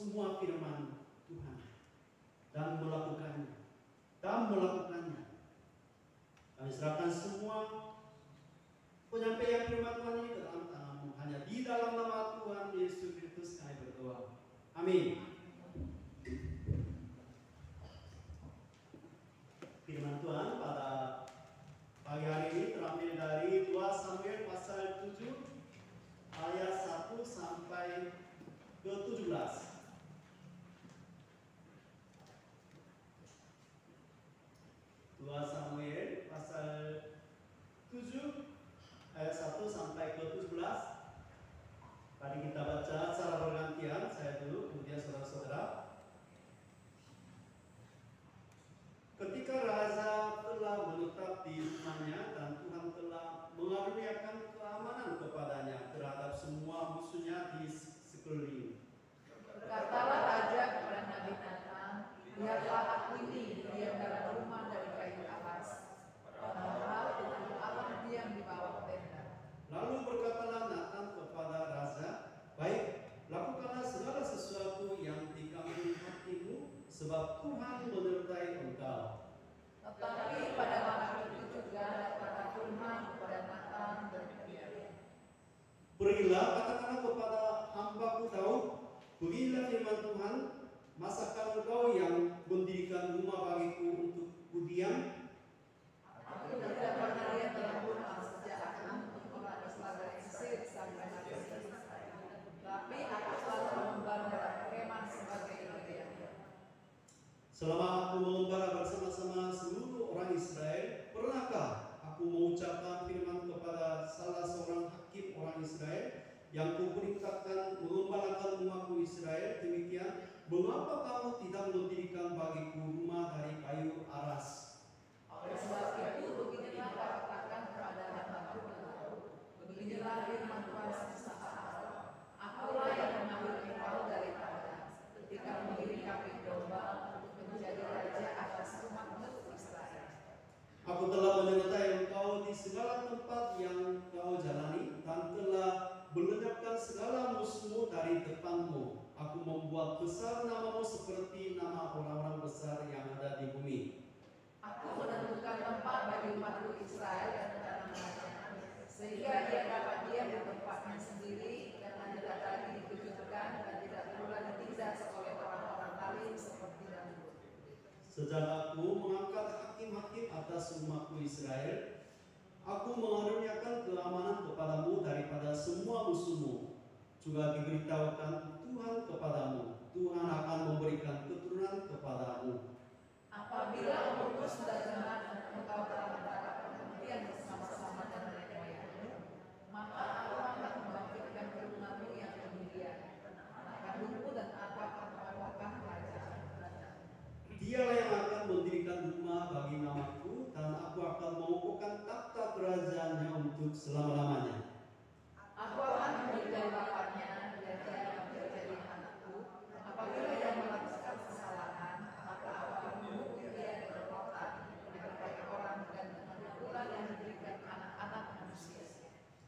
semua firman Tuhan dan melakukannya. Kami serahkan semua penyampaian firman Tuhan ini ke dalam tangan-Mu. Hanya di dalam nama Tuhan Yesus Kristus kami berdoa. Amin. Firman Tuhan pada pagi hari ini terambil dari 2 Samuel pasal 7 ayat 1 sampai ke 17. 2 Samuel pasal 7 ayat 1 sampai ke 17. Tadi kita baca secara bergantian, saya dulu, kemudian saudara-saudara. Ketika raja telah menetap di rumahnya dan Tuhan telah mengaruniakan keamanan kepadanya terhadap semua musuhnya di sekeliling. Berkatalah raja kepada Nabi Nathan, lihatlah aku ini diam dalam rumah dari kayu alas, padahal itu Allah diam di bawah tenda. Lalu berkatalah Nathan kepada raja, baik, lakukanlah segala sesuatu yang dikandung hatimu, sebab Tuhan menyertai engkau. Tetapi pada malam itu juga datanglah Tuhan kepada Nathan berkata, Pergilah, katakanlah kepada hambaku Daud, beginilah firman Tuhan, masakan engkau yang mendirikan rumah bagiku untuk kudiam? aku tidak pernah lihat dalam rumah sejak aku mengelola Islam dari Mesir sampai hari ini. Tapi aku selalu mengembara dalam kemah sebagai bagian. Selama aku mengembara bersama-sama seluruh orang Israel, pernahkah aku mengucapkan firman kepada salah seorang hakim orang Israel yang kuperintahkan mengembalakan umatku Israel, demikian, mengapa kamu tidak mendirikan bagiku rumah dari kayu aras? Oleh sebab itu, beginilah katakan kepada hambaku Daud, beginilah firman Tuhan semesta alam. Akulah yang mengambil engkau daripada ketika mengiring kambing domba untuk menjadi raja atas umatku Israel. Aku telah menyertai engkau di segala tempat yang kau jalani dan telah melenyapkan segala musuhmu dari depanmu. Aku membuat besar namamu seperti nama orang-orang besar yang ada di bumi. Aku menentukan tempat bagi umatku Israel dan menanamnya, sehingga ia dapat diam di tempatnya sendiri dan tidak lagi dikejutkan dan tidak pula ditindas oleh orang-orang lain seperti dahulu. Sejak aku mengangkat hakim-hakim atas umatku Israel, aku mengaruniakan keamanan kepadamu daripada semua musuhmu. Juga diberitahukan Tuhan kepadamu, Tuhan akan memberikan keturunan kepadamu. Apabila umurmu sudah genap dan engkau telah mendapat perhentian bersama-sama dengan nenek moyangmu, maka aku akan membangkitkan keturunanmu yang kemudian, anak kandungmu, dan aku akan mengokohkan kerajaan. Dialah yang akan mendirikan rumah bagi namaku, dan aku akan mengokohkan takhta kerajaannya untuk selama-lamanya. Aku akan menjadi bapaknya dan dia akan menjadi anakku. Apabila ia melakukan kesalahan, maka aku akan menghukum dia dengan kota, diberkati orang dan dengan pukulan yang diberikan anak-anak manusia.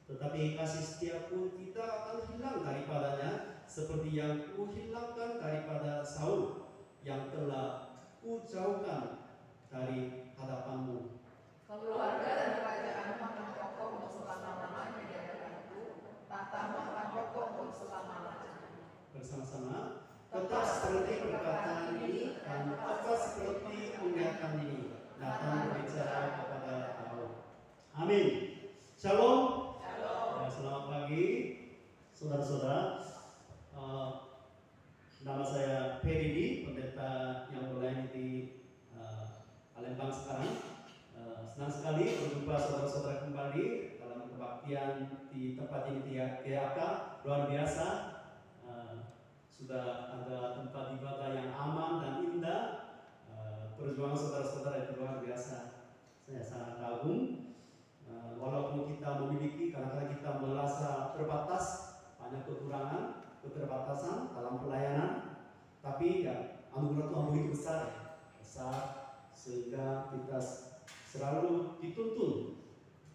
Tetapi kasih setiaku tidak akan hilang daripadanya, seperti yang kuhilangkan daripada Saul, yang telah kujauhkan dari hadapanmu. Keluarga dan kerajaanmu akan kokoh untuk selama-lamanya di hadapanku, tahtamu akan kokoh untuk selama-lamanya. Bersama-sama, tetap seperti perkataan ini dan tetap seperti penglihatan ini. Nathan berbicara kepada Daud. Amin. Shalom. Ya, selamat pagi, saudara-saudara. Nama saya Feridi, pendeta yang melayani di Palembang sekarang. Senang sekali berjumpa saudara-saudara kembali dalam kebaktian di tempat ini di GAK. Luar biasa. Sudah ada tempat ibadah yang aman dan indah. Perjuangan saudara-saudara itu luar biasa. Saya sangat kagum. Walaupun kita memiliki, kadang-kadang kita merasa terbatas, banyak kekurangan, keterbatasan dalam pelayanan, tapi ya anugerah Tuhan begitu besar, sehingga kita selalu dituntun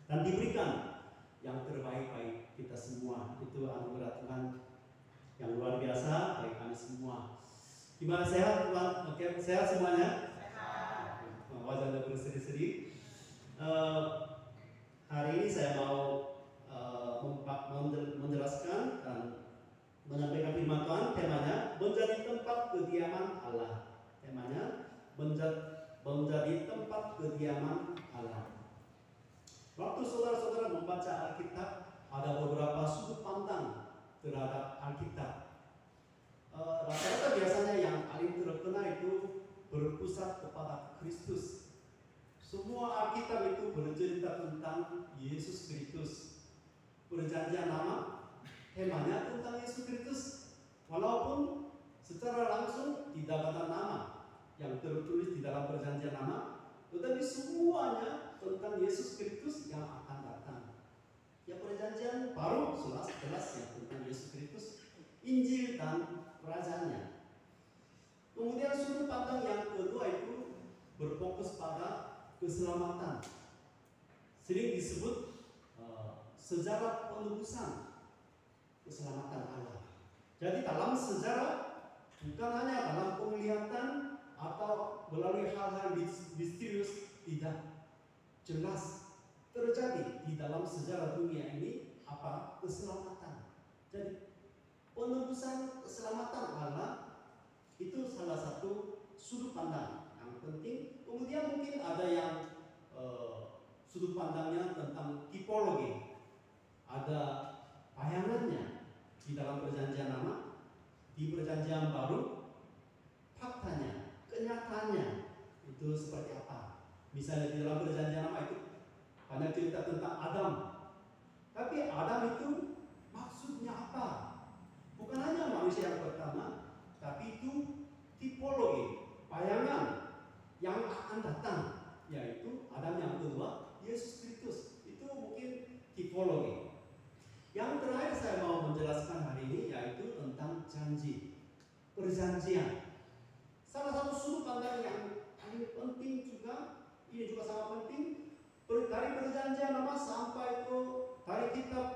dan diberikan yang terbaik bagi kita semua. Itu anugerah Tuhan yang luar biasa bagi kami semua. Gimana, sehat teman? Oke, sehat semuanya? Sehat. Wajahnya berseri-seri. Hari ini saya mau menjelaskan dan menyampaikan firman Tuhan. Temanya menjadi tempat kediaman Allah. Temanya menjadi tempat kediaman Allah. Waktu saudara-saudara membaca Alkitab, ada beberapa sudut pandang terhadap Alkitab. Rata-rata biasanya yang paling terkena itu berpusat kepada Kristus. Semua Alkitab itu bercerita tentang Yesus Kristus. Perjanjian Lama temanya tentang Yesus Kristus, walaupun secara langsung tidak ada nama yang tertulis di dalam Perjanjian Lama, tetapi semuanya tentang Yesus Kristus yang akan datang. Ya, Perjanjian Baru jelas ya tentang Yesus Kristus, Injil dan kerajaannya. Kemudian sudut pandang yang kedua itu berfokus pada keselamatan. Sering disebut sejarah penebusan, keselamatan Allah. Jadi dalam sejarah bukan hanya dalam penglihatan atau melalui hal-hal misterius, tidak, jelas terjadi di dalam sejarah dunia ini apa? Keselamatan. Jadi penebusan, keselamatan Allah itu salah satu sudut pandang yang penting. Kemudian mungkin ada yang sudut pandangnya tentang tipologi, ada bayangannya di dalam Perjanjian Lama, di Perjanjian Baru, faktanya, kenyataannya itu seperti apa. Misalnya di dalam Perjanjian Lama itu banyak cerita tentang Adam, tapi Adam itu maksudnya apa? Bukan hanya manusia yang pertama, tapi itu tipologi, bayangan yang akan datang, yaitu Adam yang kedua, Yesus Kristus. Itu mungkin tipologi. Yang terakhir saya mau menjelaskan hari ini yaitu tentang janji, perjanjian. Salah satu sudut pandang yang paling penting juga, ini juga sangat penting, dari Perjanjian Lama sampai ke dari kitab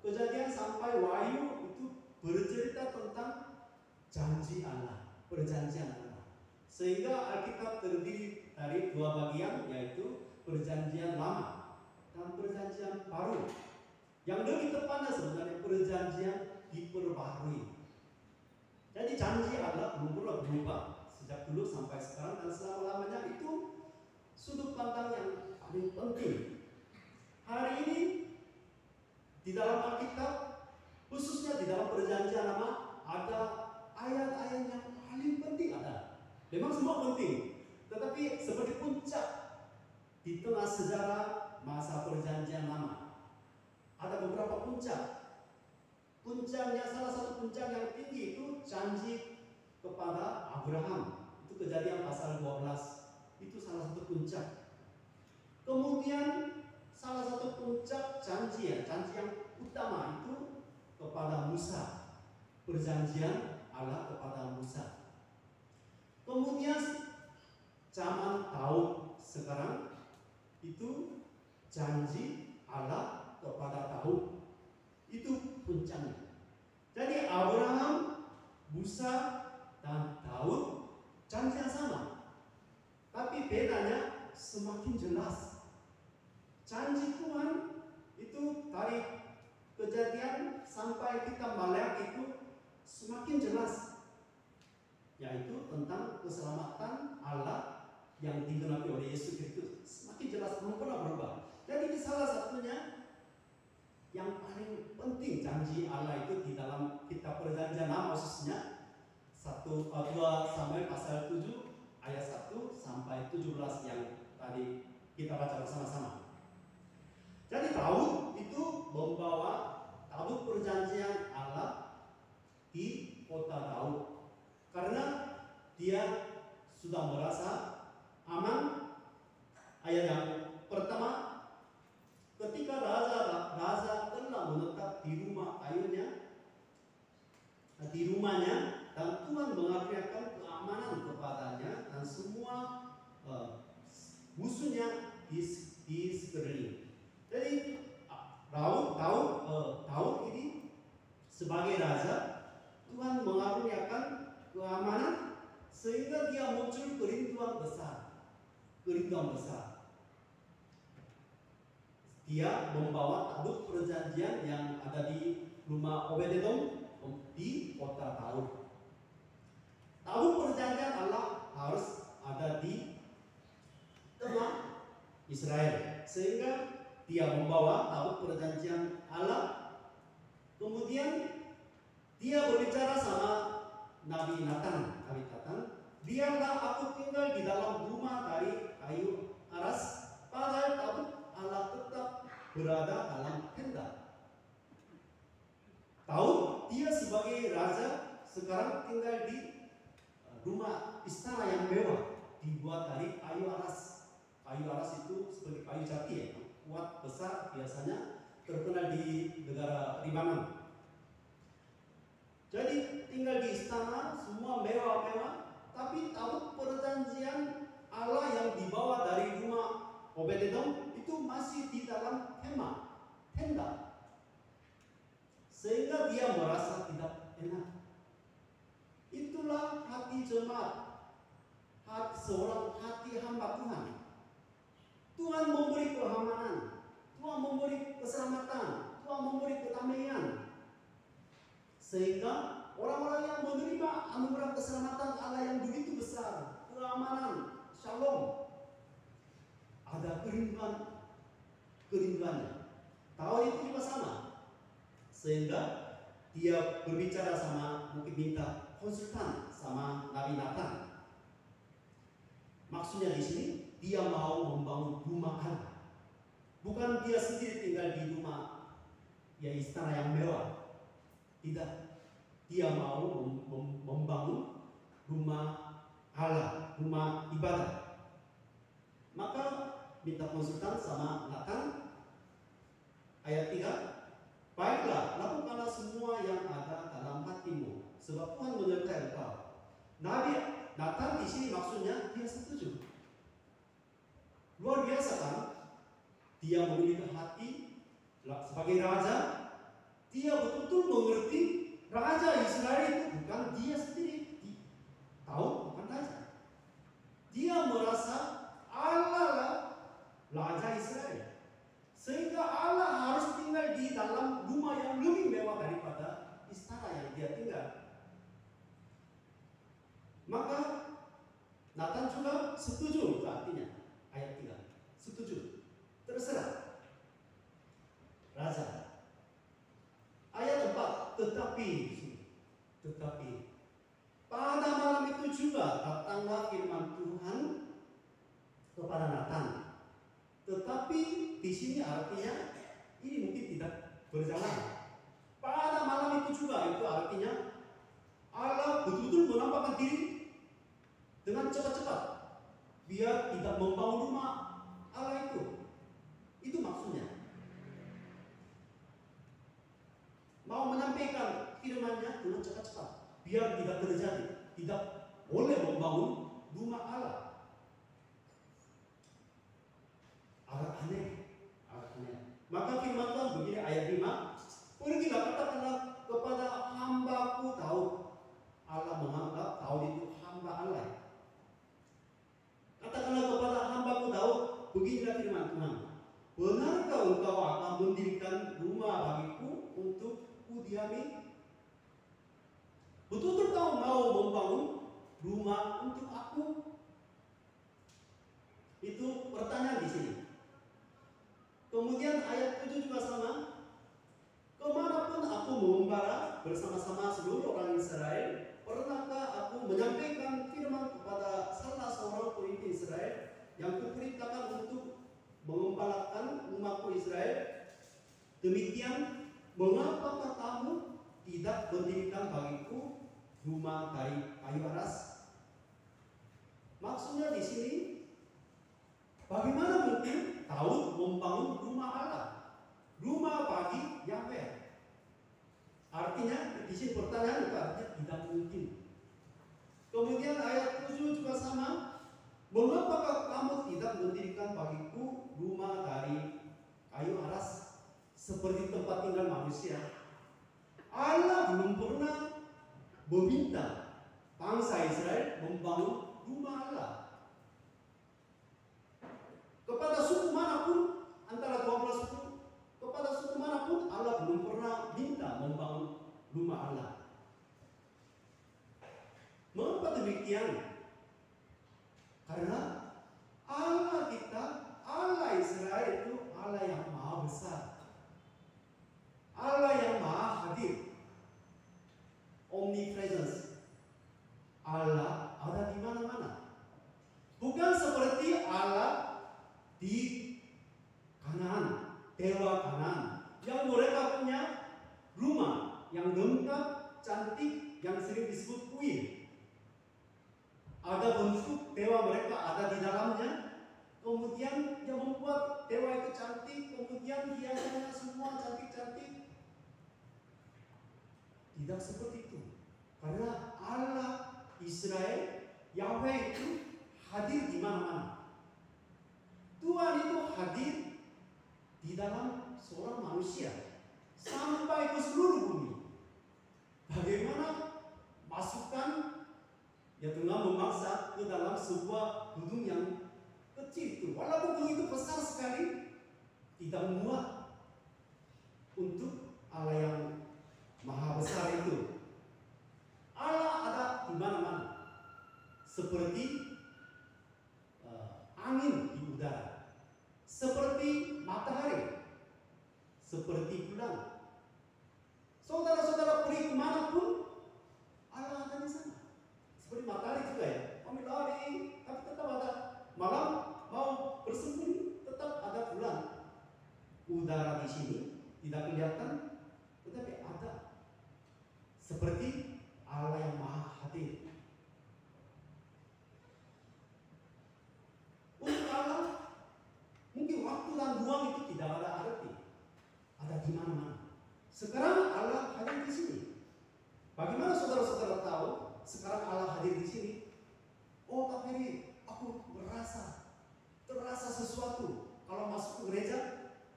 Kejadian sampai Wahyu itu bercerita tentang janji Allah, perjanjian Allah. Sehingga Alkitab terdiri dari dua bagian, yaitu Perjanjian Lama dan Perjanjian Baru. Yang lebih tepatnya sebenarnya perjanjian diperbaharui. Jadi janji Allah belum pernah berubah sejak dulu sampai sekarang dan selama-lamanya. Itu sudut pandang yang paling penting. Hari ini di dalam Alkitab, khususnya di dalam Perjanjian Lama, ada ayat-ayat yang paling penting ada. Memang semua penting, tetapi seperti puncak di tengah sejarah masa Perjanjian Lama. Ada beberapa puncak. Puncaknya, salah satu puncak yang tinggi itu janji kepada Abraham. Itu Kejadian pasal 12. Itu salah satu puncak. Kemudian salah satu puncak janji yang utama itu kepada Musa. Perjanjian Allah kepada Musa. Kemudian zaman Daud sekarang itu janji Allah kepada Daud. Itu puncaknya. Jadi Abraham, Musa, dan Daud janji yang sama. Tapi bedanya semakin jelas. Janji Tuhan itu dari Kejadian sampai kita Maleakhi itu semakin jelas, yaitu tentang keselamatan Allah yang digenapi oleh Yesus Kristus. Semakin jelas, belum pernah berubah. Jadi ini salah satunya yang paling penting janji Allah itu di dalam kitab Perjanjian Lama, khususnya 2 Samuel pasal 7 ayat 1 sampai 17 yang tadi kita baca bersama-sama. Jadi Daud itu membawa tabut perjanjian Allah di kota Daud karena dia sudah merasa aman. Ayat yang pertama, ketika raja telah menetap di rumah kayunya, di rumahnya, dan Tuhan mengaruniakan keamanan kepadanya dan semua musuhnya di sekeliling. Jadi Daud ini sebagai raja, Tuhan mengaruniakan dia muncul kerinduan besar. Kerinduan besar. Dia membawa tabut perjanjian yang ada di rumah Obed-Edom di kota Daud. Tabut perjanjian Allah harus ada di tengah Israel, sehingga dia membawa tabut perjanjian Allah. Kemudian dia berbicara sama Nabi Nathan. Biarlah aku tinggal di dalam rumah dari kayu aras, padahal tabut Allah tetap berada dalam tenda. Tahu dia sebagai raja sekarang tinggal di rumah istana yang mewah, dibuat dari kayu aras. Kayu aras itu seperti kayu jati ya, kuat, besar, biasanya terkenal di negara Libanon. Jadi tinggal di istana, semua mewah-mewah, tapi tabut perjanjian Allah yang dibawa dari rumah Obed-Edom itu masih di dalam tenda. Sehingga dia merasa tidak enak. Itulah hati jemaat, seorang hati hamba Tuhan. Tuhan memberi keamanan, Tuhan memberi keselamatan, Tuhan memberi kedamaian. Sehingga orang-orang yang menerima anugerah keselamatan Allah yang begitu besar, keamanan, shalom, ada kerinduannya. Tahu itu juga sama. Sehingga dia berbicara sama, mungkin minta konsultan sama Nabi Nathan. Maksudnya di sini dia mau membangun rumah Allah. Bukan dia sendiri tinggal di rumah ya istana yang mewah. Tidak. Dia mau membangun rumah Allah, rumah ibadah. Maka minta konsultan sama Nathan. Ayat 3, baiklah, lakukanlah semua yang ada dalam hatimu, sebab Tuhan menyertai engkau. Nabi Nathan di sini maksudnya dia setuju. Luar biasa kan? Dia memiliki hati sebagai raja. Dia betul-betul mengerti raja Israel itu bukan dia sendiri. Tahu bukan raja. Dia merasa Allah lah raja Israel. Sehingga Allah harus tinggal di dalam rumah yang lebih mewah daripada istana yang dia tinggal. Maka Nathan juga setuju, itu artinya ayat 3. Setuju. Terserah. Raja. Ayat 4, tetapi pada malam itu juga datanglah firman Tuhan kepada Nathan. Tetapi di sini artinya ini mungkin tidak berjalan. Pada malam itu juga, itu artinya Allah betul-betul menampakkan diri dengan cepat-cepat, biar tidak membangun rumah Allah itu. Itu maksudnya. Mau menyampaikan firman-Nya dengan cepat-cepat, biar tidak terjadi, tidak boleh membangun rumah Allah. Agak aneh. Maka firman Tuhan begini ayat 5, pergilah katakanlah kepada hambaku Daud. Allah menganggap Daud itu hamba Allah. Katakanlah kepada hambaku Daud, beginilah firman Tuhan. Benarkah engkau akan mendirikan rumah bagiku untuk kudiami? Betul-betul kau mau membangun rumah untuk aku? Itu pertanyaan di sini. Kemudian ayat 7 juga sama. Kemanapun aku mengembara bersama-sama seluruh orang Israel, pernahkah aku menyampaikan firman kepada salah seorang pemimpin Israel yang kuperintahkan untuk mengembalakan umatku Israel? Demikian, mengapakah kamu tidak mendirikan bagiku rumah dari kayu aras? Maksudnya di sini, bagaimana mungkin Daud membangun rumah Allah, rumah bagi Yahweh? Artinya di sini pertanyaan itu artinya tidak mungkin. Kemudian ayat 7 juga sama. Mengapakah kamu tidak mendirikan bagiku rumah dari kayu aras seperti tempat tinggal manusia? Allah belum pernah meminta bangsa Israel membangun rumah Allah. Kepada suku manapun, antara 12 suku, kepada suku manapun Allah belum pernah minta membangun rumah Allah. Mengapa demikian? Karena Allah kita, Allah Israel itu Allah yang maha besar, Allah yang maha hadir, omnipresence. Allah ada di mana-mana. Bukan seperti Allah di Kanaan, dewa Kanaan, yang mereka punya rumah yang lengkap, cantik, yang sering disebut kuil. Ada bentuk dewa mereka ada di dalamnya, kemudian yang membuat dewa itu cantik, kemudian hiasannya semua cantik-cantik. Tidak seperti itu. Karena Allah Israel, Yahweh itu hadir di mana-mana. Tuhan itu hadir di dalam seorang manusia sampai ke seluruh bumi. Bagaimana masukkan ya dengan memaksa ke dalam sebuah gunung yang kecil itu, walaupun gunung itu besar sekali, tidak muat untuk Allah yang maha besar itu. Allah ada di mana-mana, seperti angin di udara, seperti matahari, seperti bulan. Saudara-saudara pergi kemanapun, Allah ada di sana. Seperti matahari juga ya, kami lari, tapi tetap ada. Malam mau bersembunyi, tetap ada bulan. Udara di sini tidak kelihatan, tetapi ada. Seperti Allah yang maha hadir. Untuk Allah, mungkin waktu dan ruang itu tidak ada arti. Ada di mana-mana. Sekarang Allah hadir di sini. Bagaimana saudara-saudara tahu sekarang Allah hadir di sini? Oh Pak Ferry, aku terasa sesuatu. Kalau masuk ke gereja,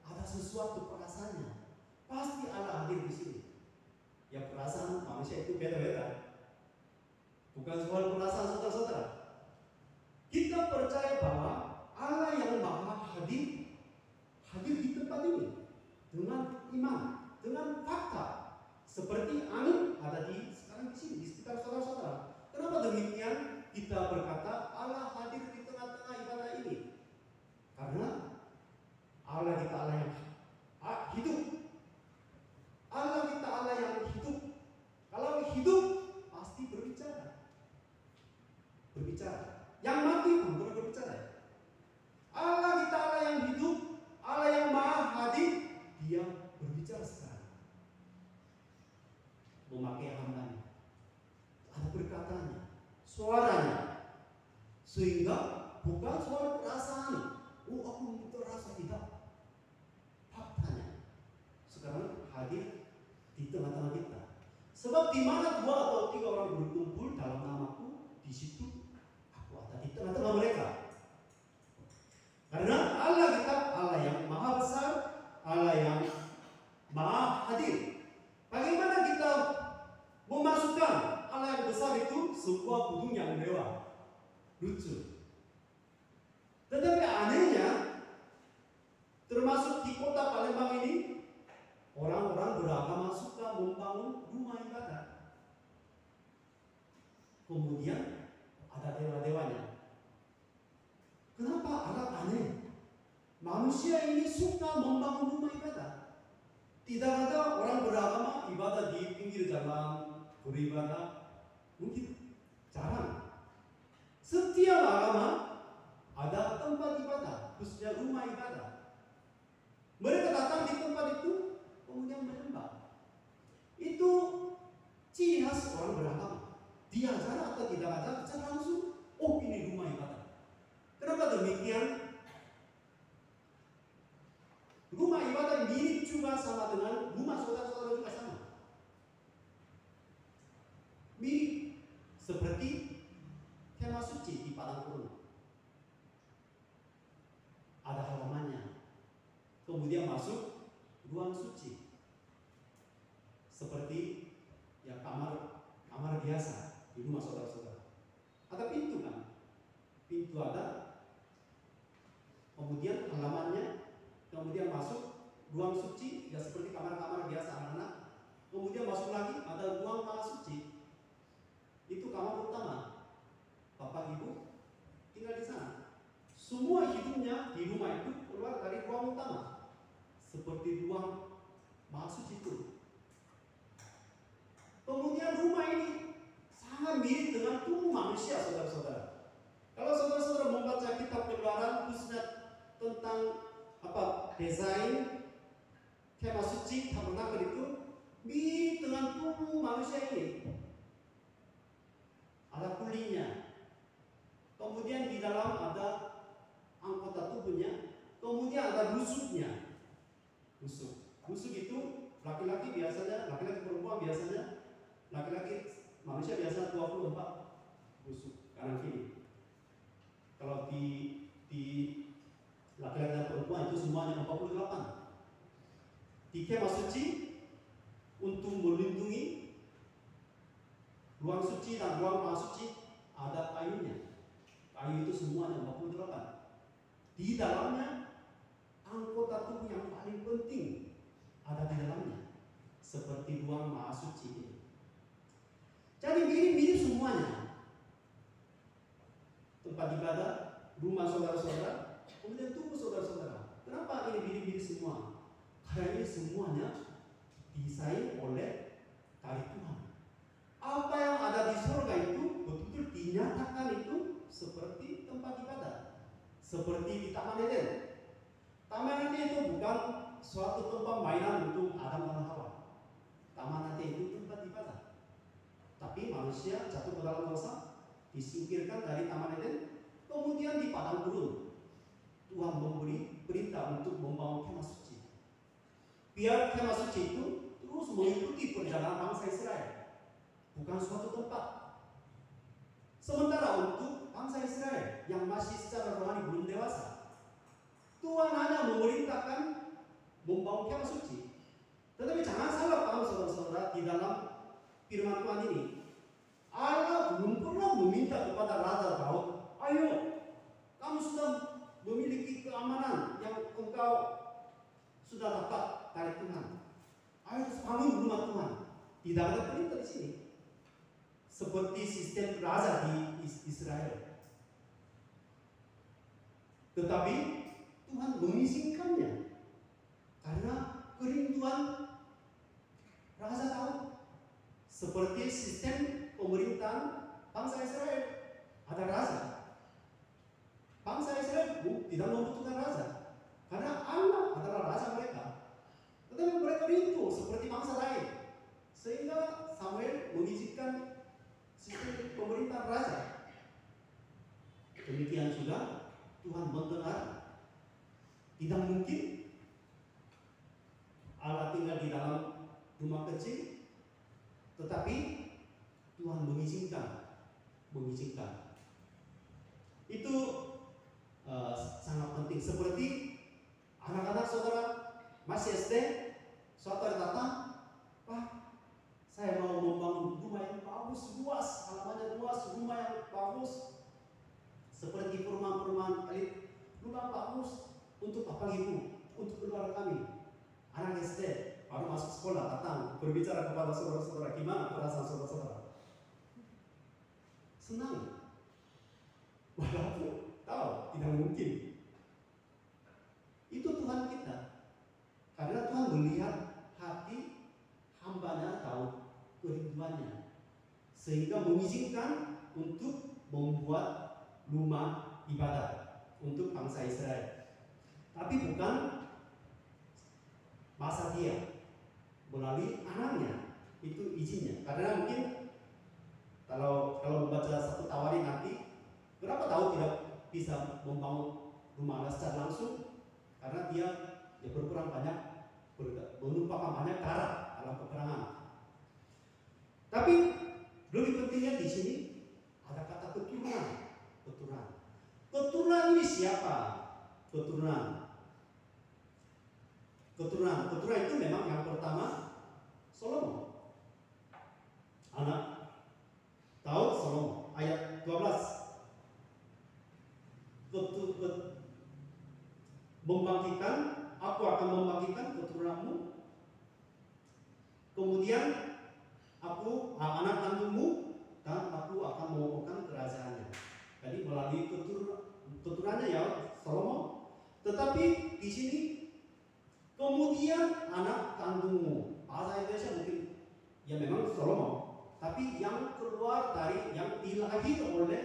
ada sesuatu perasaannya. Pasti Allah hadir di sini. Ya perasaan manusia itu beda-beda. Bukan soal perasaan saudara-saudara. Kita percaya bahwa Allah yang maha hadir di tempat ini dengan iman, dengan fakta. Seperti angin ada sekarang di sini, di sekitar saudara-saudara. Kenapa demikian? Kita berkata Allah hadir di tengah-tengah ibadah ini. Karena Allah kita Allah yang hidup. Allah kita Allah yang hidup. Kalau hidup pasti berbicara. Yang mati pun boleh berbicara. Allah kita Allah yang hidup, Allah yang maha hadir, Dia berbicara sekarang. Memakai hambanya, ada perkataannya, suaranya, sehingga bukan suara perasaan. Oh aku terasa, tidak. Faktanya sekarang hadir di tengah-tengah kita. Sebab di mana 2 atau 3 orang berkumpul dalam namaku, di situ aku ada di tengah-tengah mereka. Karena Allah kita Allah yang maha besar, Allah yang maha hadir. Bagaimana kita memasukkan Allah yang besar itu sebuah gunung yang mewah, lucu. Tetapi anehnya, termasuk di kota Palembang ini, orang-orang beragama suka membangun rumah ibadah. Kemudian ada dewa-dewanya. Kenapa Allah aneh? Manusia ini suka membangun rumah ibadah. Tidak ada orang beragama ibadah di pinggir jalan, beribadah. Mungkin jarang. Setiap agama ada tempat ibadah, khususnya rumah ibadah. Mereka datang di tempat itu, kemudian menyembah. Itu ciri khas orang beragama. Diajar atau tidak ajar, secara langsung, oh ini rumah ibadah. Kenapa demikian? Rumah ibadah mirip juga sama dengan rumah saudara-saudara juga sama. Mirip seperti kemah suci di padang gurun. Ada halamannya. Kemudian masuk ruang suci. Seperti ya kamar biasa di rumah saudara-saudara. Ada pintu kan? pintu ada, kemudian halamannya, kemudian masuk ruang suci, ya seperti kamar-kamar biasa anak-anak. Kemudian masuk lagi ada ruang maha suci. Itu kamar utama. Bapak Ibu tinggal di sana. Semua hidupnya di rumah itu keluar dari ruang utama, seperti ruang maha suci itu. Kemudian rumah ini sangat mirip dengan tubuh manusia, saudara-saudara. Kalau saudara-saudara membaca kitab Keluaran khususnya tentang desain kemah suci tabernakel itu mirip dengan tubuh manusia ini. Ada kulitnya, kemudian di dalam ada anggota tubuhnya, kemudian ada rusuknya. Rusuk itu laki-laki biasanya, laki-laki perempuan biasanya, laki-laki manusia biasanya 24 rusuk kanan kiri. Kalau di laki-laki dan perempuan itu semuanya 48. Di kemah suci untuk melindungi ruang suci dan ruang maha suci ada kayunya. Kayu itu semuanya 48. Di dalamnya anggota tubuh yang paling penting ada di dalamnya, seperti ruang maha suci ini. Jadi mirip-mirip semuanya. Tempat ibadah, rumah saudara-saudara, kemudian tubuh saudara-saudara. Kenapa ini mirip-mirip semua? Karena ini semuanya desain oleh dari Tuhan. Apa yang ada di surga itu betul-betul dinyatakan itu seperti tempat ibadah, seperti di Taman Eden. Taman Eden itu bukan suatu tempat mainan untuk Adam dan Hawa. Taman Eden itu tempat ibadah. Tapi manusia jatuh ke dalam dosa, disingkirkan dari Taman Eden, kemudian di padang gurun Tuhan memberi perintah untuk membangun kemah suci. Biar kemah suci itu terus mengikuti perjalanan bangsa Israel, bukan suatu tempat. Sementara untuk bangsa Israel yang masih secara rohani belum dewasa, Tuhan hanya memerintahkan membangun kemah suci. Tetapi jangan salah paham saudara-saudara, di dalam firman Tuhan ini Allah belum pernah meminta kepada Raja Daud, ayo kamu sudah memiliki keamanan yang engkau sudah dapat dari Tuhan, ayo bangun rumah Tuhan. Tidak ada perintah di sini. Seperti sistem raja di Israel. Tetapi Tuhan mengizinkannya karena kerinduan Raja Daud. Seperti sistem pemerintahan bangsa Israel, ada raja. Bangsa Israel tidak membutuhkan raja karena Allah adalah raja mereka. Tetapi mereka rindu seperti bangsa lain, sehingga Samuel mengizinkan sistem pemerintahan raja. Demikian juga Tuhan mendengar. Tidak mungkin Allah tinggal di dalam rumah kecil, tetapi Tuhan mengizinkan. Itu sangat penting. Seperti anak-anak saudara masih SD, suatu hari datang, Pak, saya mau membangun rumah yang bagus, luas, halamannya luas, rumah yang bagus, seperti perumahan-perumahan elit, rumah bagus untuk Bapak Ibu, untuk keluarga kami. Anak SD baru masuk sekolah datang berbicara kepada saudara-saudara, gimana perasaan saudara-saudara? Senang, walaupun tahu tidak mungkin. Itu Tuhan kita, karena Tuhan melihat hati hambanya Daud, kerinduannya, sehingga mengizinkan untuk membuat rumah ibadah untuk bangsa Israel. Tapi bukan masa dia, melalui anaknya itu izinnya. Karena mungkin kalau membaca satu Tawari nanti, kenapa Daud tidak bisa membangun rumah Allah secara langsung? Karena dia berperang banyak, menumpahkan banyak darah dalam peperangan. Tapi lebih pentingnya di sini ada kata keturunan. Keturunan ini siapa? Keturunan itu memang yang pertama Salomo, anak Daud Salomo. Ayat 12, aku akan membangkitkan keturunanmu. Kemudian anak kandungmu, dan aku akan mengokohkan kerajaannya. Jadi melalui keturunannya ya Salomo. Tetapi di sini kemudian anak kandungmu, bahasa Indonesia mungkin ya memang Salomo, tapi yang keluar dari yang dilahirkan oleh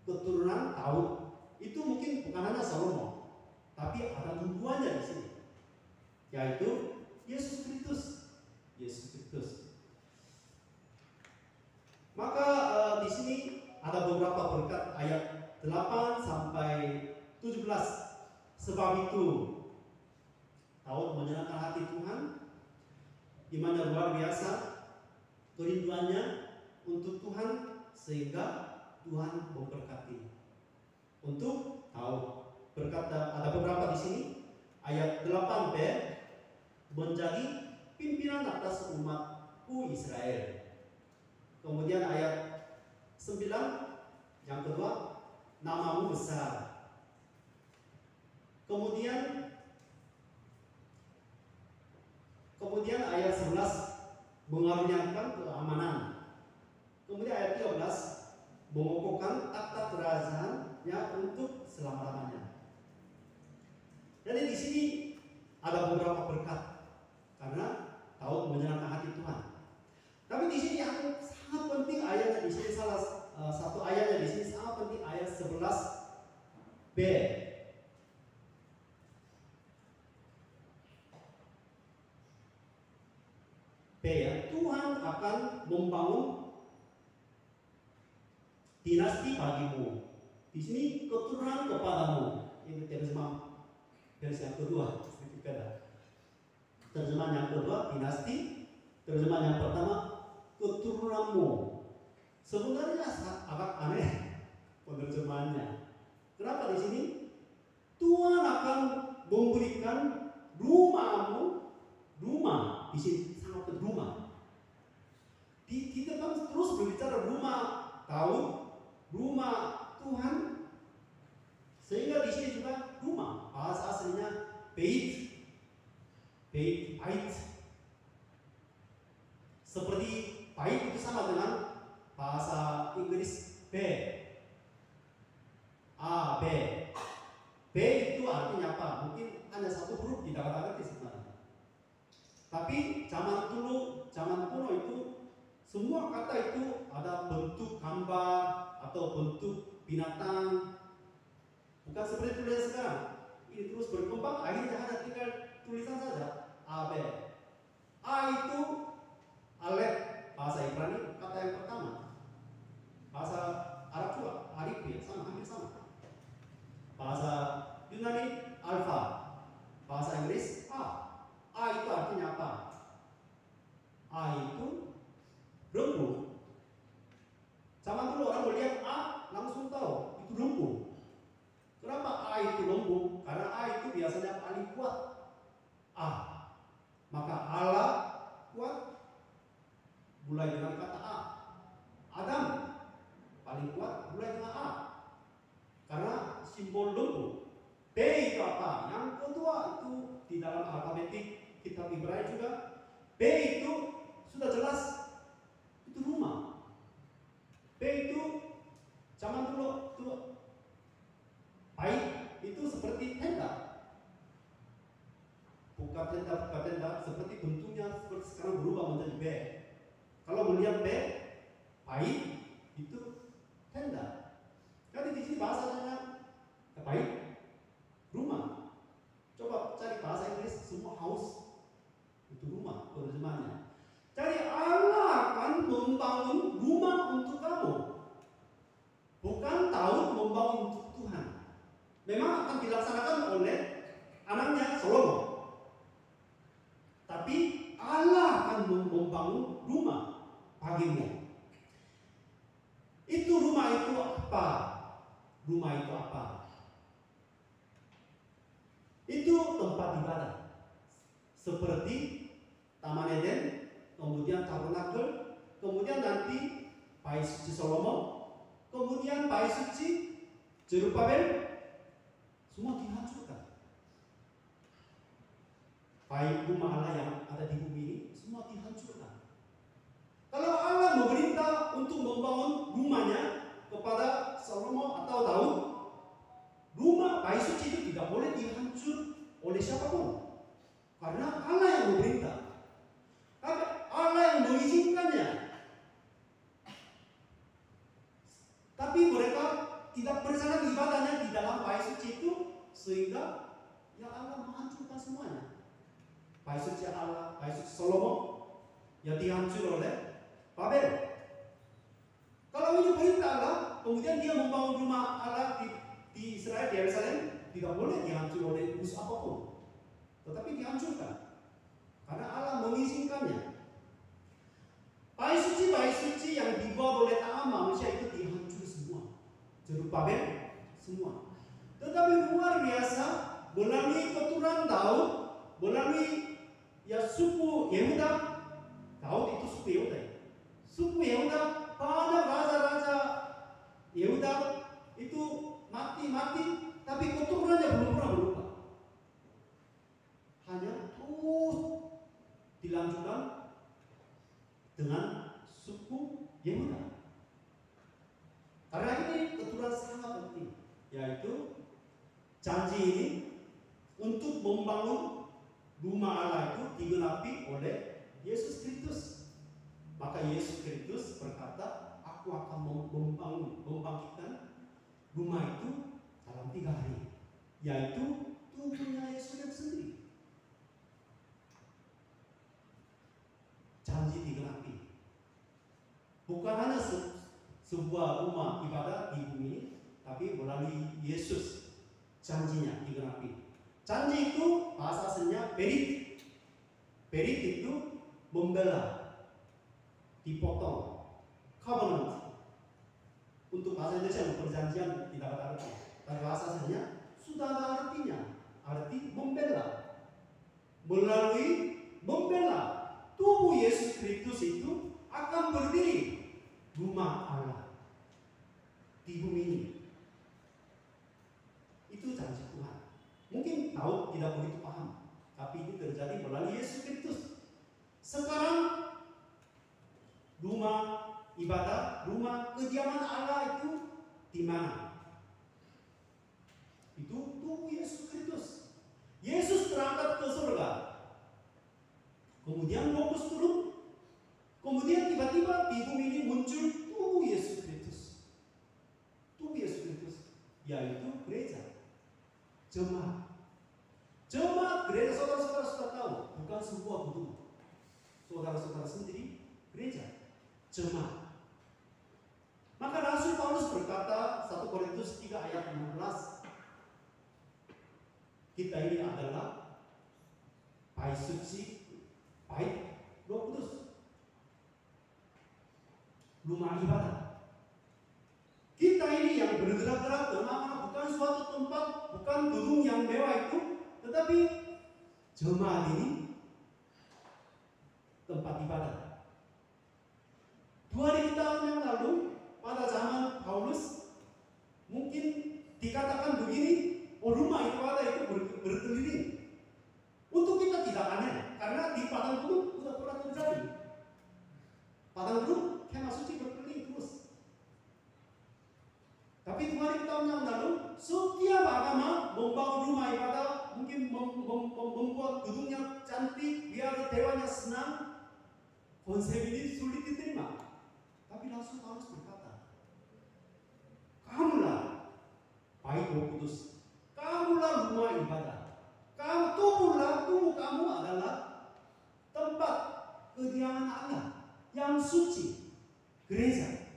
keturunan Daud itu mungkin bukan hanya Salomo, tapi ada tujuannya di sini, yaitu Yesus Kristus. Maka di sini ada beberapa berkat ayat 8 sampai 17. Sebab itu Daud menyenangkan hati Tuhan, di mana luar biasa kerinduannya untuk Tuhan, sehingga Tuhan memberkati. Untuk Daud berkata, ada beberapa di sini. Ayat 8b, menjadi pimpinan atas umatku Israel. Kemudian ayat 9 yang kedua, namamu besar. Kemudian ayat 11, mengaruniakan keamanan. Kemudian ayat 13, mengokohkan takhta kerajaannya untuk selama-lamanya. Jadi di sini ada beberapa berkat karena Daud menyenangkan hati Tuhan. Tapi di sini yang sangat penting ayatnya di sini, salah satu ayatnya di sini sangat penting, ayat 11b. Ya, Tuhan akan membangun dinasti bagimu. Di sini keturunan kepadamu. Ini terjemah versi yang kedua, sedikit beda. Terjemahan yang kedua dinasti, terjemahan yang pertama keturunanmu. Sebenarnya agak aneh penerjemahannya. Kenapa di sini? Tuhan akan memberikan rumahmu, rumah di sini sangat rumah. Kita kan terus berbicara rumah Daud, rumah Tuhan, sehingga di sini juga rumah. Bahasa aslinya bait. Seperti bait itu sama dengan bahasa Inggris bed. B itu artinya apa? Mungkin hanya satu huruf di dalam sebenarnya. Tapi zaman kuno itu semua kata itu ada bentuk gambar atau bentuk binatang. Bukan seperti tulisan sekarang. Ini terus berkembang, akhirnya hanya tinggal tulisan saja. AB. A itu alef, bahasa Ibrani kata yang pertama. Bahasa Arab juga alif ya, hampir sama. Bahasa Yunani alfa. Bahasa Inggris A. A itu artinya apa? A itu rembuh. Zaman dulu orang melihat A langsung tahu itu rembuh. Kenapa A itu rembuh? Karena A itu biasanya paling kuat. A. Maka Allah kuat mulai dengan kata A. Adam paling kuat mulai dengan A. Karena simbol lembu. B itu apa? Yang kedua itu di dalam alfabetik kitab Ibrani juga. B itu sudah jelas itu rumah. B itu zaman dulu baik itu seperti tenda. Bukan tenda seperti bentuknya seperti sekarang berubah menjadi B. Kalau melihat B, baik itu tenda. Jadi di sini bahasanya baik rumah. Coba cari bahasa Inggris, semua house itu rumah terjemahannya. Jadi Allah akan membangun rumah untuk kamu. Bukan Daud membangun untuk Tuhan. Memang akan dilaksanakan oleh anaknya Salomo. Tapi Allah akan membangun rumah bagimu. Itu rumah itu apa? Rumah itu apa? Itu tempat ibadah. Seperti Taman Eden, kemudian Tabernakel, kemudian nanti Bait Suci Salomo, kemudian Bait Suci Jerubabel, semua dihancurkan. baik rumah Allah yang ada di bumi ini, semua dihancurkan. Kalau Allah memerintah untuk membangun rumahnya kepada Salomo atau Daud, rumah bait suci itu tidak boleh dihancur oleh siapapun, karena Allah yang memerintah, Allah yang mengizinkannya. Tapi mereka tidak berencana ibadahnya di dalam bait suci itu, sehingga ya Allah menghancurkan semuanya. Bait suci Allah, bait suci Salomo yang dihancur oleh Babel. Kalau ini perintah Allah, kemudian dia membangun rumah Allah di Israel, di Yerusalem, tidak boleh dihancur oleh musuh apapun, tetapi dihancurkan karena Allah mengizinkannya. Bait suci yang dibuat oleh tangan manusia itu dihancur semua, Zerubabel semua. Tetapi luar biasa, melalui keturunan Daud, melalui suku Yehuda, Daud itu suku Yehuda. Suku Yehuda, pada raja-raja Yehuda itu mati, tapi keturunannya belum pernah berubah. Hanya terus dilanjutkan dengan suku Yehuda. Karena ini keturunan sangat penting, yaitu janji ini untuk membangun rumah Allah itu digenapi oleh Yesus Kristus. Maka Yesus Kristus berkata, aku akan membangkitkan rumah itu dalam 3 hari, yaitu tubuhnya Yesus sendiri. Janji digenapi. Bukan hanya sebuah rumah ibadah di bumi ini, tapi melalui Yesus janjinya digenapi. Janji itu bahasa aslinya berit. Berit itu membela, dipotong. Covenant. Untuk bahasa Indonesia perjanjian tidak ada arti. Tapi bahasa aslinya sudah ada artinya. Arti membela. Melalui membela tubuh Yesus Kristus itu akan berdiri rumah Allah di bumi ini. Itu janji Tuhan. Mungkin Daud tidak begitu paham, tapi ini terjadi melalui Yesus Kristus. Sekarang rumah ibadah, rumah kediaman Allah itu di mana? Itu tubuh Yesus Kristus. Yesus terangkat ke surga, kemudian fokus turun, kemudian tiba-tiba di bumi ini muncul tubuh Yesus Kristus. Tubuh Yesus Kristus, yaitu gereja, jemaat. Jemaat gereja, saudara-saudara sudah tahu, bukan sebuah gedung. Saudara-saudara sendiri gereja, jemaat. Maka Rasul Paulus berkata 1 Korintus 3 ayat 16, kita ini adalah bait suci, bait Roh Kudus, rumah ibadah. Kita ini yang bergerak-gerak kemana-mana, bukan suatu tempat, bukan gedung yang mewah itu, tetapi jemaat ini tempat ibadah. 2000 tahun yang lalu, pada zaman Paulus, mungkin dikatakan begini, rumah ibadah itu berkeliling. Untuk kita tidak aneh, karena di padang gurun sudah pernah terjadi. Padang gurun kemah suci berkeliling terus. Tapi 2000 tahun yang lalu, setiap agama membangun rumah ibadah, mungkin membuat gedungnya cantik, biar dewanya senang. Konsep ini sulit diterima. Tapi Rasul Paulus berkata, kamulah bait Roh Kudus, kamulah rumah ibadah, tubuh kamu adalah tempat kediaman Allah yang suci, gereja.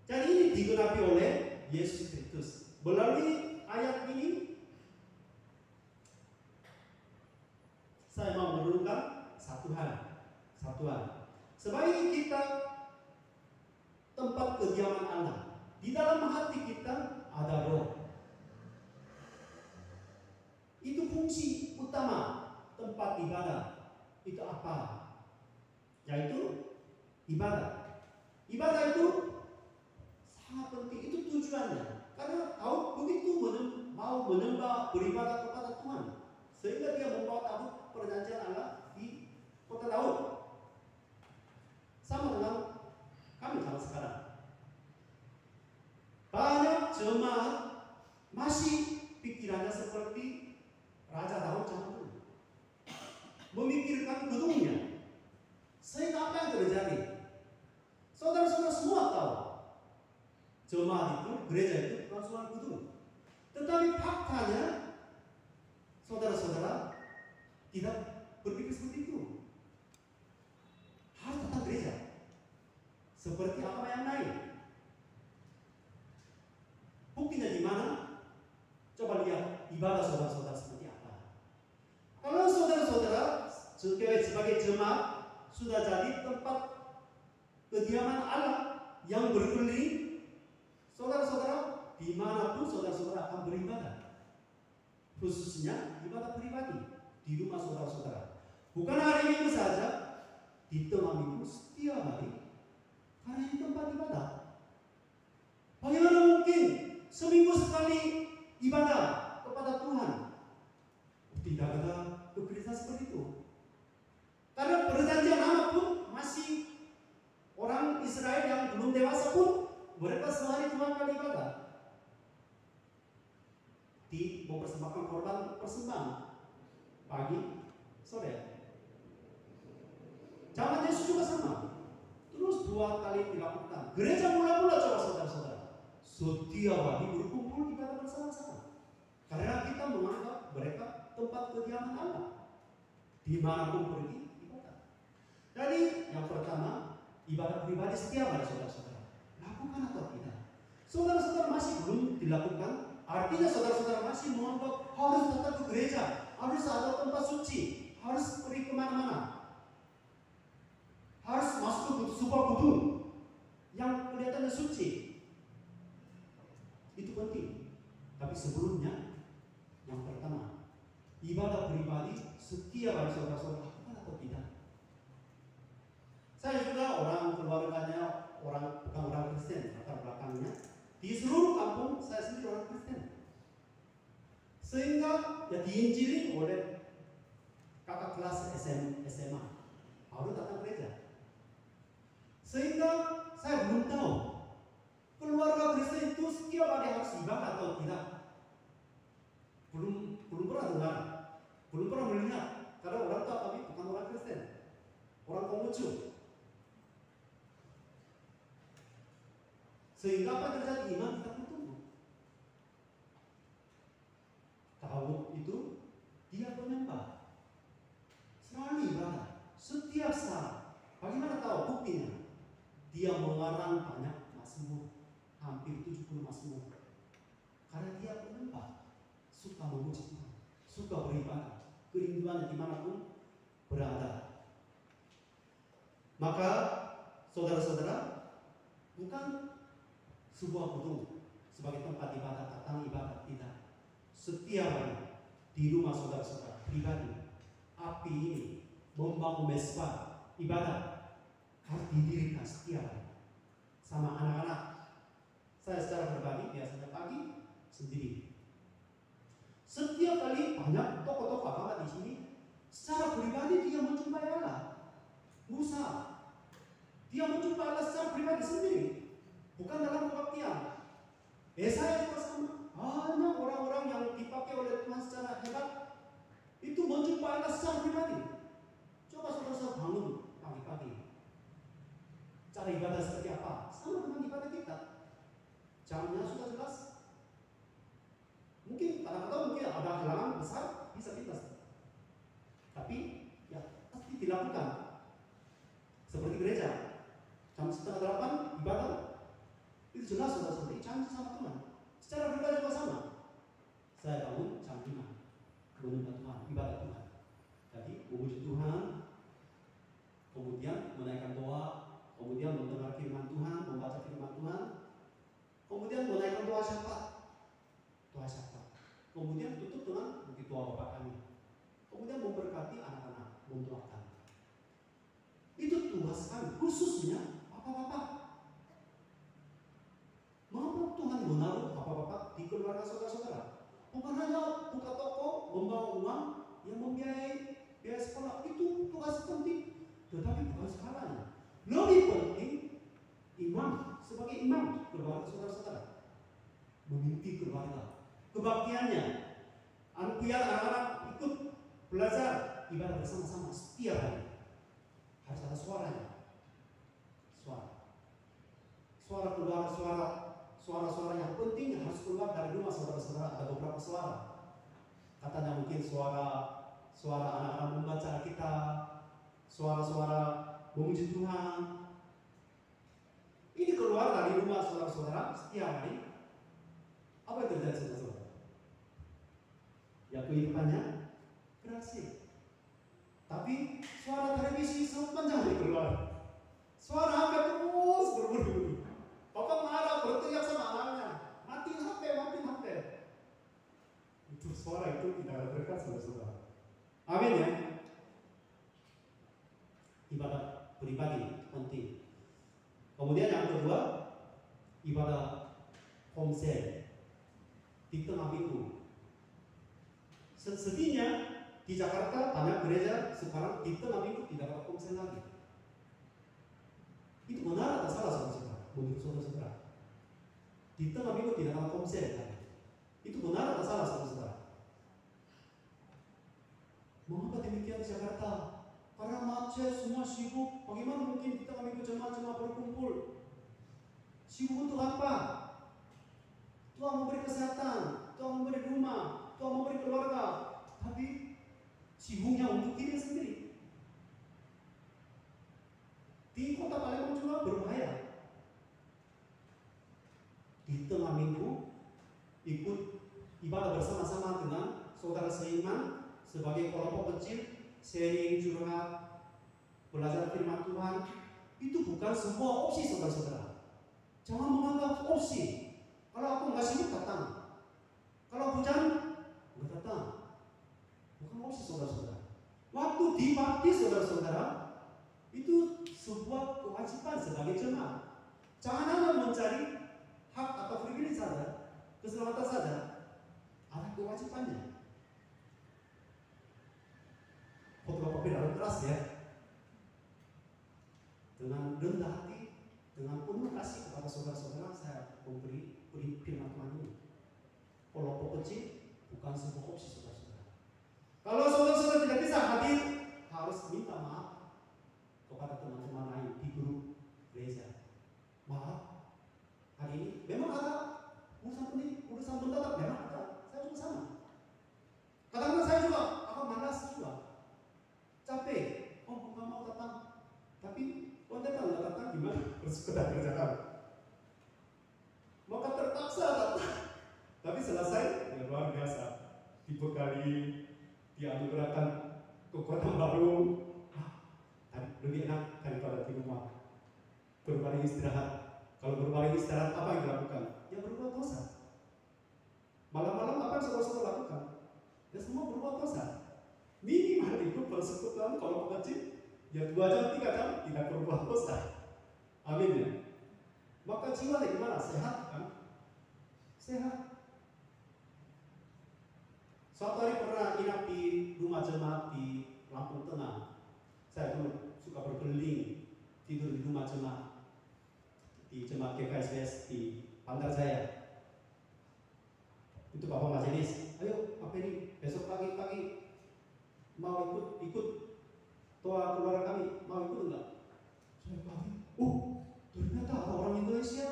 Jadi ini digenapi oleh Yesus Kristus. Melalui ayat ini, saya mau menurunkan satu hal. Sebagai kita tempat kediaman Allah, di dalam hati kita ada roh. Itu fungsi utama tempat ibadah. Itu apa? Yaitu ibadah. Ibadah itu sangat penting. Itu tujuannya. Karena Daud begitu mau menyembah, beribadah kepada Tuhan. sehingga dia membawa tabut perjanjian Allah di kota Daud. Sama dengan kami zaman sekarang. Banyak jemaat masih pikirannya seperti Raja Daud zaman dulu, memikirkan gedungnya. Sehingga apa yang terjadi? Saudara-saudara semua tahu, jemaat itu, gereja itu bukan gedung. Tetapi faktanya, saudara-saudara tidak berpikir seperti itu. Harus tetap gereja. Seperti apa yang lain. Buktinya di mana? Coba lihat ibadah saudara-saudara seperti apa. Kalau saudara-saudara sebagai jemaat sudah jadi tempat kediaman Allah yang berkeliling, saudara-saudara dimanapun saudara-saudara akan beribadah, khususnya ibadah pribadi di rumah saudara-saudara. Bukan hari Minggu saja, di tengah minggu setiap hari, karena ini tempat ibadah. Bagaimana mungkin seminggu sekali ibadah kepada Tuhan? Tidak ada kekristenan seperti itu. Karena perjanjian lama pun masih orang Israel yang belum dewasa pun mereka sehari 2 kali ibadah. Mempersembahkan korban persembahan pagi, sore. Zaman Yesus juga sama. Terus 2 kali dilakukan. Gereja mula-mula coba saudara-saudara, setiap hari berkumpul ibadah bersama-sama. Karena kita menganggap mereka tempat kediaman Allah. Dimanapun pergi ibadah. Jadi yang pertama, ibadah pribadi setiap hari saudara-saudara. Lakukan atau tidak? Saudara-saudara masih belum dilakukan, artinya saudara-saudara masih menganggap harus datang ke gereja, harus ada tempat suci, harus pergi kemana-mana, harus masuk ke sebuah gedung yang kelihatannya suci. Itu penting. Tapi sebelumnya, yang pertama, ibadah pribadi setiap hari saudara-saudara lakukan atau tidak? Saya juga orang keluarganya bukan orang Kristen, latar belakangnya di seluruh kampung saya sendiri orang Kristen. Sehingga ya diinjili oleh kakak kelas SMA harus datang gereja. Sehingga saya belum tahu keluarga Kristen itu setiap hari harus ibadah atau tidak. Belum pernah dengar, belum pernah melihat. Karena orang tua kami bukan orang Kristen, orang Konghucu. Sehingga apa terjadi? Iman kita bertumbuh. Daud itu dia penyembah, selalu ibadah, setiap saat. Bagaimana tahu buktinya? Dia mengarang banyak mazmur, hampir 70 mazmur. Karena dia penyembah, suka memuji Tuhan, suka beribadah, kerinduannya dimanapun berada. Maka saudara-saudara, bukan sebuah gedung sebagai tempat ibadah, datang ibadah, tidak. Setiap hari di rumah saudara-saudara pribadi, api ini membangun mesbah ibadah harus didirikan setiap hari. Sama anak-anak, saya secara pribadi biasanya pagi sendiri. Setiap kali banyak tokoh-tokoh agama di sini, secara pribadi dia menjumpai Allah. Musa, dia menjumpai Allah secara pribadi sendiri, bukan dalam kebaktian. Yesaya juga sama. Banyak orang-orang yang dipakai oleh Tuhan secara hebat itu menjumpai Allah secara pribadi. Coba saudara-saudara bangun pagi-pagi, cara ibadah seperti apa? Sama dengan ibadah kita. Jamnya sudah jelas. Mungkin kadang-kadang mungkin ada halangan besar, bisa pintas. Tapi ya pasti dilakukan. Seperti gereja, jam 7:30 ibadah. Itu jelas sudah seperti janji sama Tuhan. Secara pribadi juga sama. Saya bangun jam 5 menyembah Tuhan, ibadah Tuhan. Jadi memuji Tuhan, kemudian menaikkan doa, kemudian mendengar firman Tuhan, membaca firman Tuhan, kemudian menaikkan doa syafaat. Kemudian tutup dengan bukti doa Bapa kami. Kemudian memberkati anak-anak, mendoakan. Itu tugas kami, khususnya bapak-bapak. Mengapa Tuhan menaruh bapak-bapak di keluarga saudara-saudara? Bukan hanya buka toko, membawa uang, yang membiayai biaya sekolah itu tugas penting, tetapi bukan segalanya. Lebih penting imam sebagai imam keluarga saudara-saudara, memimpin keluarga, kebaktiannya, biar anak-anak ikut belajar ibadah bersama-sama setiap hari. Harus ada suaranya, suara keluar, suara-suara yang penting harus keluar dari rumah saudara-saudara. Ada beberapa suara, katanya mungkin suara anak-anak membaca Alkitab, suara-suara memuji Tuhan. Ini keluar dari rumah saudara-saudara setiap hari. Apa yang terjadi saudara-saudara? Ya kehidupannya berhasil. Tapi suara televisi sepanjang hari keluar, suara HP terus berbunyi. Bapak marah, berteriak sama anaknya, matiin HP. Itu suara itu tidak ada berkat saudara-saudara. Amin ya. Ibadah pribadi penting. Kemudian yang kedua, ibadah komsel di tengah minggu. Sedihnya di Jakarta banyak gereja sekarang di tengah minggu tidak ada komsel lagi. Itu benar atau salah saudara-saudara? Menurut saudara-saudara, di tengah minggu tidak ada komsel lagi. Itu benar atau salah saudara-saudara? Mengapa demikian di Jakarta? Karena macet, semua sibuk. Bagaimana mungkin di tengah minggu jemaat berkumpul? Sibuk untuk apa? Tuhan memberi kesehatan, Tuhan memberi rumah, Tuhan memberi keluarga, tapi sibuknya untuk diri sendiri. Di kota Palembang juga berbahaya. Di tengah minggu ikut ibadah bersama-sama dengan saudara seiman sebagai kelompok kecil, sharing, curhat, belajar firman Tuhan. Itu bukan semua opsi saudara-saudara. Jangan menganggap opsi. Kalau aku nggak sibuk datang, kalau hujan nggak datang. Bukan opsi saudara-saudara. Waktu dibaptis saudara-saudara itu sebuah kewajiban sebagai jemaat. Jangan hanya mencari hak atau privilege saja, keselamatan saja. Ada kewajibannya. Khotbah papir harus keras ya. Dengan rendah hati, dengan penuh kasih kepada saudara-saudara, saya memberi firman Tuhan ini. Kelompok kecil bukan sebuah opsi saudara-saudara. Kalau saudara-saudara tidak bisa hadir, harus minta maaf kepada teman-teman lain di grup gereja. Maaf, hari ini memang ada urusan mendadak, memang ada. Saya juga sama. Kadang-kadang saya juga akan malas juga, capek, nggak mau datang. Tapi kalau nggak datang gimana? Bersekedar kerjakan. Maka terpaksa datang. Tapi selesai, ya luar biasa. Dibekali, dianugerahkan kekuatan baru. Lebih enak daripada di rumah berbaring istirahat. Kalau berbaring istirahat apa yang dilakukan? Ya berbuat dosa. Malam-malam apa yang saudara-saudara lakukan? Ya semua berbuat dosa. Minimal ikut persekutuan kalau kecil, ya 2 jam 3 jam tidak berbuat dosa. Amin ya. Maka jiwa gimana? Sehat kan? Sehat. Suatu hari pernah inap di rumah jemaat di Lampung Tengah. Saya dulu suka berkeliling, tidur di rumah jemaat, di jemaat GKSBS di Banjarjaya. Itu Bapak Majelis, ayo apa ini besok pagi-pagi mau ikut doa keluarga kami, mau ikut enggak? Saya pagi, ternyata ada orang Indonesia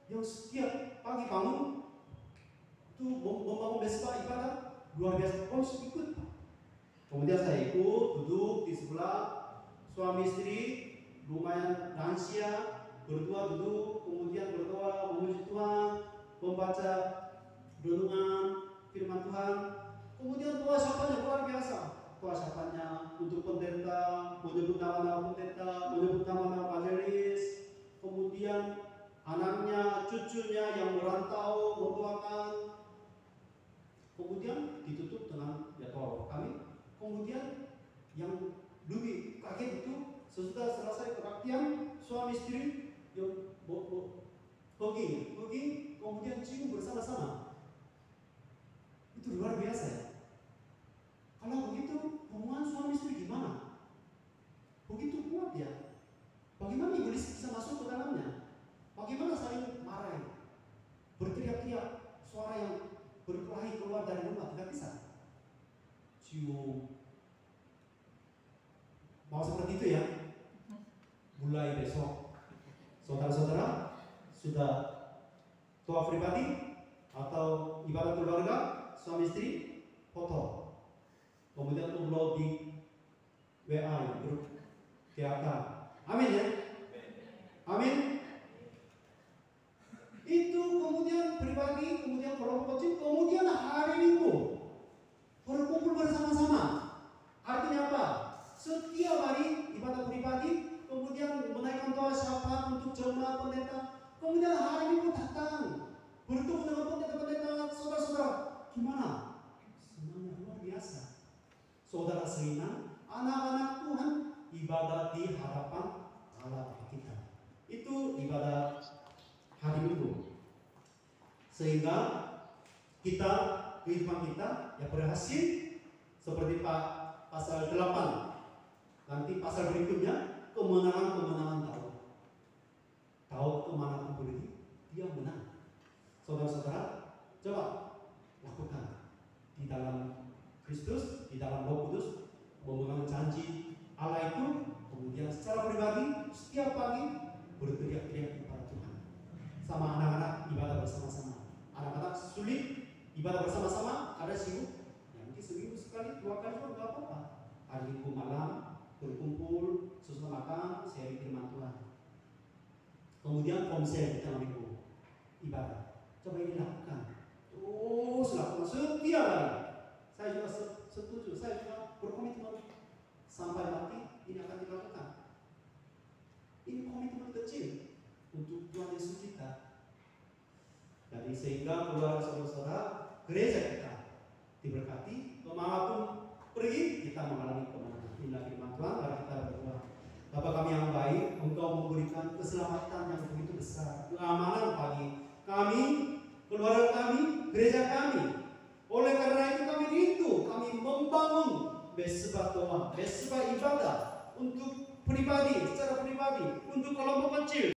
yang setiap pagi bangun itu membangun bespa ibadah luar biasa. Ikut. Kemudian saya ikut, duduk di sebelah suami istri, lumayan lansia, berdua duduk, kemudian berdoa, memuji Tuhan, membaca renungan firman Tuhan, kemudian doa syafanya luar biasa. Doa syafanya untuk pendeta, menyebut nama-nama pendeta, menyebut nama-nama majelis, kemudian anaknya, cucunya yang merantau mendoakan, kemudian ditutup dengan ya doa kami. Kemudian yang lebih kaget itu sesudah selesai kebaktian, suami istri yang pergi, kemudian cium bersama-sama. Itu luar biasa ya. Kalau begitu Saudara-saudara sudah doa pribadi atau ibadah keluarga suami istri foto, kemudian upload di WA grup TAK. Amin ya. Amin. Itu kemudian pribadi, kemudian kelompok kecil, kemudian hari Minggu berkumpul bersama-sama. Artinya apa? Setiap hari ibadah pribadi, kemudian menaikkan doa syafaat untuk jemaat pendeta, kemudian hari Minggu datang bertemu dengan pendeta-pendeta, saudara-saudara. Gimana? Semuanya luar biasa. Saudara senang, anak-anak Tuhan ibadah di hadapan Allah kita. Itu ibadah hari Minggu. Sehingga kita, kehidupan kita ya berhasil seperti pasal 8. Nanti pasal berikutnya kemenangan Daud. Daud kemana pun pergi, dia menang. Saudara-saudara, coba lakukan di dalam Kristus, di dalam Roh Kudus, memegang janji Allah itu, kemudian secara pribadi setiap pagi berteriak-teriak kepada Tuhan. Sama anak-anak ibadah bersama-sama. Anak-anak sulit ibadah bersama-sama, ada sibuk. Ya, mungkin seminggu sekali, 2 kali pun nggak apa-apa. Hari Minggu malam berkumpul, sesuatu makan, sharing firman Tuhan. Kemudian komsel kita minggu ibadah. Coba ini lakukan. Terus lakukan setiap hari. Saya juga setuju, saya juga berkomitmen sampai mati ini akan dilakukan. Ini komitmen kecil untuk Tuhan Yesus kita. Jadi sehingga keluarga saudara-saudara, gereja kita diberkati, kemanapun pergi kita mengalami kemenangan. Inilah firman Tuhan. Mari kita berdoa. Bapa kami yang baik, Engkau memberikan keselamatan yang begitu besar, keamanan bagi kami, keluarga kami, gereja kami. Oleh karena itu kami rindu, kami membangun mesbah doa, mesbah ibadah untuk pribadi, secara pribadi, untuk kelompok kecil.